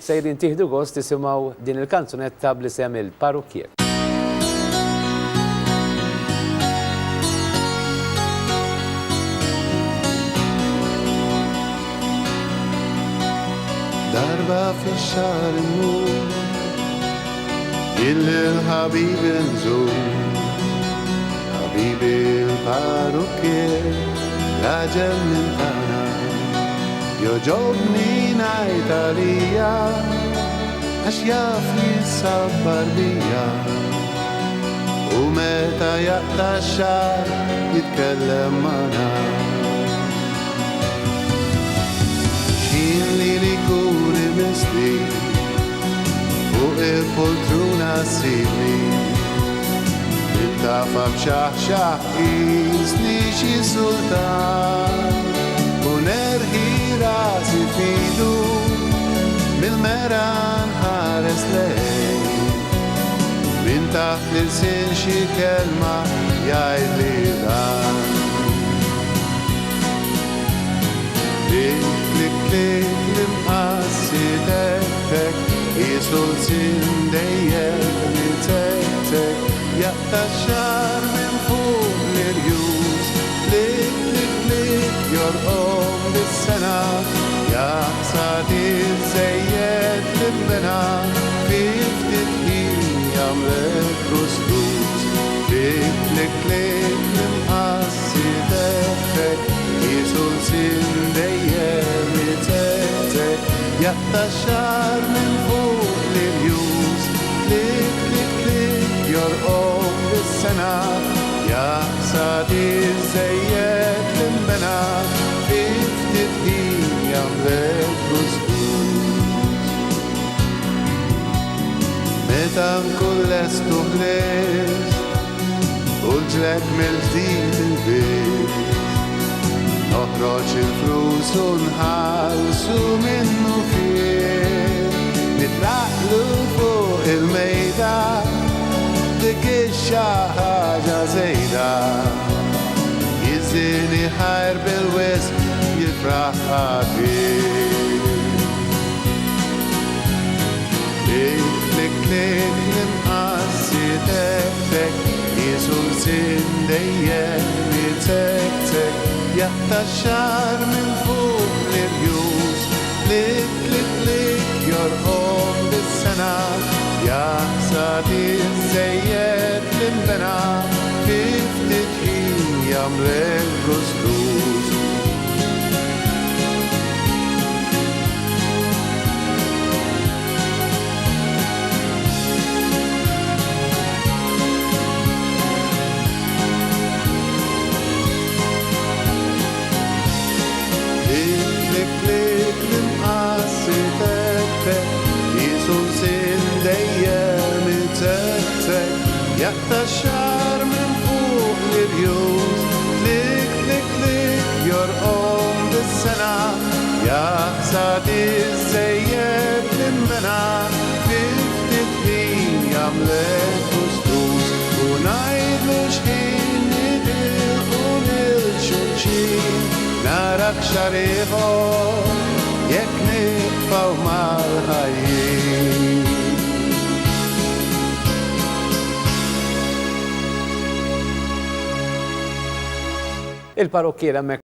sejrin tieħdu gost tisimgħu din il-kanzunetta bl-isem il-Parukkier. Darba fix-xahar immur il-ħabibi nżur, ħabibi l-parukkier, raġel minn tagħna, joġobni ngħid għalija għax jaf jissabbar bija, u meta jaqta' x-xahar jitkellem magħna. Xin li kuni misli fuq il-poltruna sibli, il-tafa bċaħ jisni xi sultan, u nerħi rasi fidu mil-mera nħares lej, min taħt l-sin xi kelma jgħid li dan. Klik l-imqassi tek-tek, jisu l-sin dejjem li tek-tek, jaqta' x-xahar minn fuq l-irjus, klik jorqom bis-sena, jaqsad iż-żejjed l-imbena, fi ftit ħin jagħmlek kuskus. Klik l-imqassi tek-tek, jisu l-sin dejjem li tek-tek, jaqta' x-xahar minn fuq l-irjus, klik jorqom bis-sena, jaqsad iż-żejjed l-imbena, fi ftit ħin jagħmlek kuskus. Meta nkun lest u ħlest, qultlek mill-ġdid il-bit, noħroġ il-flus u nħallsu minnu fih, nitlaqlu fuq il-mejda, dik xi ħaġa żejda, jiżini ħajr bil-wisq jifraħ ħafif. Klik l-imqassi tek-tek, jisu l-sin dejjem li tek-tek, jaqta' x-xahar minn fuq l-irjus, klik jorqom bis-sena, jaqsad iż-żejjed l-imbena, fi ftit ħin jagħmlek kuskus. Jaqta' x-xahar minn fuq l-irjus, klik jorqom bis-sena, jaqsad iż-żejjed l-imbena, fi ftit ħin jagħmlek kuskus, u ngħidlu x'ħin nitilqu lil xulxin, narak xahar ieħor jekk nibqgħu mal-ħajjin. Il-Parukkier hemmhekk